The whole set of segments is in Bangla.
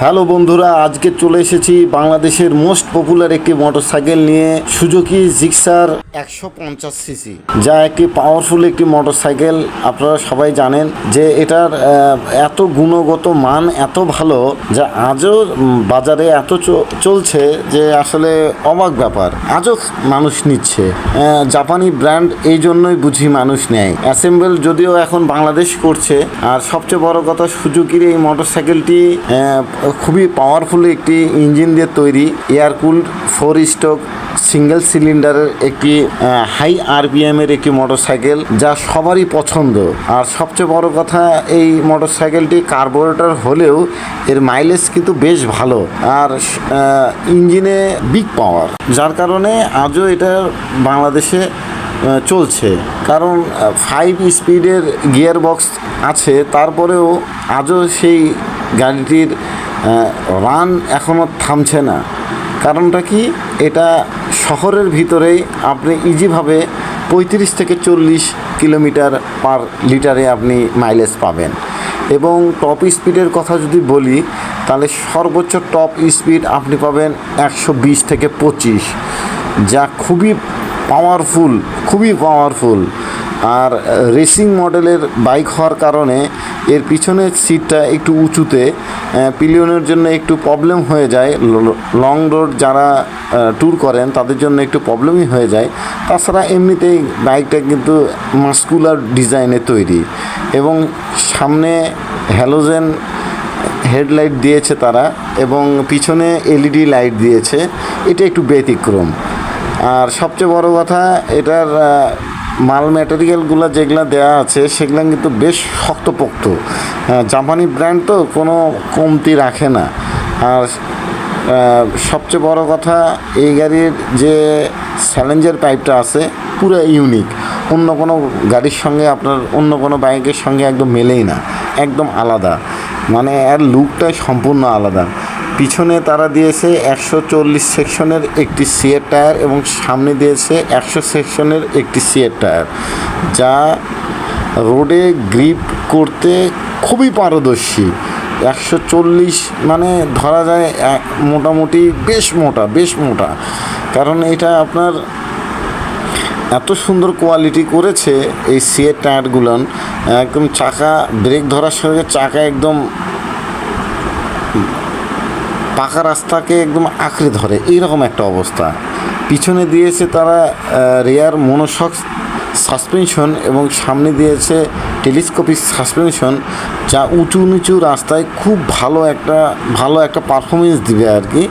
হ্যালো বন্ধুরা, আজকে চলে এসেছি বাংলাদেশের মোস্ট পপুলার একটি মোটরসাইকেল নিয়ে, সুজুকি জিক্সার 150 সিসি, যা একটি পাওয়ারফুল একটি মোটরসাইকেল। আপনারা সবাই জানেন যে এটার এত গুণগত মান এত ভালো, যা আজও বাজারে এত চলছে যে আসলে অবাক ব্যাপার। আজও মানুষ নিচ্ছে। জাপানি ব্র্যান্ড, এই জন্যই বুঝি মানুষ নেয়। অ্যাসেম্বল যদিও এখন বাংলাদেশ করছে। আর সবচেয়ে বড় কথা, সুজুকির এই মোটরসাইকেলটি খুবই পাওয়ারফুল একটি ইঞ্জিন দিয়ে তৈরি, এয়ার কুলড 4 স্ট্রোক সিঙ্গেল সিলিন্ডারের একটি হাই আরপিএমের একটি মোটরসাইকেল, যা সবারই পছন্দ। আর সবচেয়ে বড় কথা, এই মোটরসাইকেলটি কার্বোরেটর হলেও এর মাইলেজ কিন্তু বেশ ভালো, আর ইঞ্জিনে বিগ পাওয়ার, যার কারণে আজও এটা বাংলাদেশে চলছে। কারণ 5 স্পিডের গিয়ার বক্স আছে, তারপরেও আজও সেই গাড়িটির রান এখনও থামছে না। কারণটা কি? এটা শহরের ভিতরেই আপনি ইজিভাবে 35 থেকে 40 কিলোমিটার পার লিটারে আপনি মাইলেজ পাবেন। এবং টপ স্পিডের কথা যদি বলি, তাহলে সর্বোচ্চ টপ স্পিড আপনি পাবেন 120 থেকে 25, যা খুবই পাওয়ারফুল। আর রেসিং মডেলের বাইক হওয়ার কারণে এর পিছনের সিটটা একটু উঁচুতে, পিলিয়নের জন্য একটু প্রবলেম হয়ে যায়। লং রোড যারা ট্যুর করেন তাদের জন্য একটু প্রবলেমই হয়ে যায়। তাছাড়া এমনিতেই বাইকটা কিন্তু মাস্কুলার ডিজাইনে তৈরি, এবং সামনে হ্যালোজেন হেডলাইট দিয়েছে তারা, এবং পিছনে এলইডি লাইট দিয়েছে। এটা একটু ব্যতিক্রম। আর সবচেয়ে বড় কথা, এটার মাল ম্যাটেরিয়ালগুলো যেগুলো দেওয়া আছে সেগুলো কিন্তু বেশ শক্তপোক্ত। জাপানি ব্র্যান্ড তো কোনো কমতি রাখে না। আর সবচেয়ে বড় কথা, এই গাড়ির যে চ্যালেঞ্জের পাইপটা আছে পুরো ইউনিক। অন্য কোনো গাড়ির সঙ্গে, আপনার অন্য কোনো বাইকের সঙ্গে একদম মেলেই না, একদম আলাদা। মানে এর লুকটাই সম্পূর্ণ আলাদা। পিছনে তারা দিয়েছে 140 সেকশনের একটি সিএর টায়ার, এবং সামনে দিয়েছে 100 সেকশনের একটি সিএর টায়ার, যা রোডে গ্রিপ করতে খুবই পারদর্শী। 140 মানে ধরা যায় মোটামুটি বেশ মোটা। কারণ এটা আপনার এত সুন্দর কোয়ালিটি করেছে এই সিএর টায়ারগুলো, একদম চাকা ব্রেক ধরার সঙ্গে চাকা একদম পাকা রাস্তাকে একদম আঁকড়ে ধরে, এইরকম একটা অবস্থা। পিছনে দিয়েছে তারা রেয়ার মনোশক সাসপেনশন, এবং সামনে দিয়েছে টেলিস্কোপিক সাসপেনশন, যা উঁচু নিচু রাস্তায় খুব ভালো একটা পারফরমেন্স দিবে আর কি,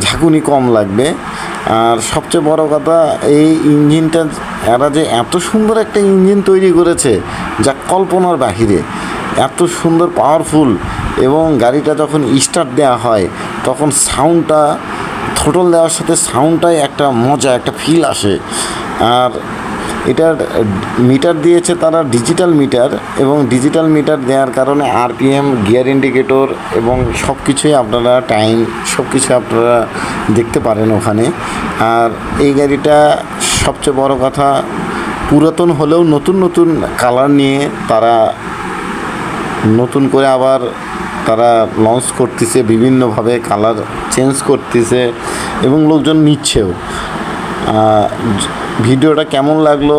ঝাঁকুনি কম লাগবে। আর সবচেয়ে বড় কথা, এই ইঞ্জিনটা এরা যে এত সুন্দর একটা ইঞ্জিন তৈরি করেছে, যা কল্পনার বাহিরে। এত সুন্দর পাওয়ারফুল, এবং গাড়িটা যখন স্টার্ট দেওয়া হয় তখন সাউন্ডটা, থ্রোটল দেওয়ার সাথে সাউন্ডটাই একটা মজা, একটা ফিল আসে। আর এটার মিটার দিয়েছে তারা ডিজিটাল মিটার, এবং ডিজিটাল মিটার দেওয়ার কারণে আরপিএম, গিয়ার ইন্ডিকেটর এবং সব কিছুই আপনারা সব কিছু আপনারা দেখতে পারেন ওখানে। আর এই গাড়িটা সবচেয়ে বড় কথা, পুরাতন হলেও নতুন কালার নিয়ে তারা নতুন করে আবার তারা লঞ্চ করতেছে, বিভিন্নভাবে কালার চেঞ্জ করতেছে, এবং লোকজন নিচ্ছেও। ভিডিওটা কেমন লাগলো?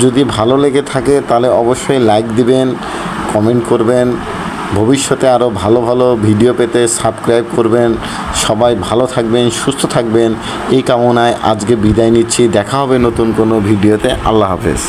যদি ভালো লেগে থাকে তাহলে অবশ্যই লাইক দিবেন, কমেন্ট করবেন। ভবিষ্যতে আরও ভালো ভিডিও পেতে সাবস্ক্রাইব করবেন। সবাই ভালো থাকবেন, সুস্থ থাকবেন, এই কামনায় আজকে বিদায় নিচ্ছি। দেখা হবে নতুন কোনো ভিডিওতে। আল্লাহ হাফেজ।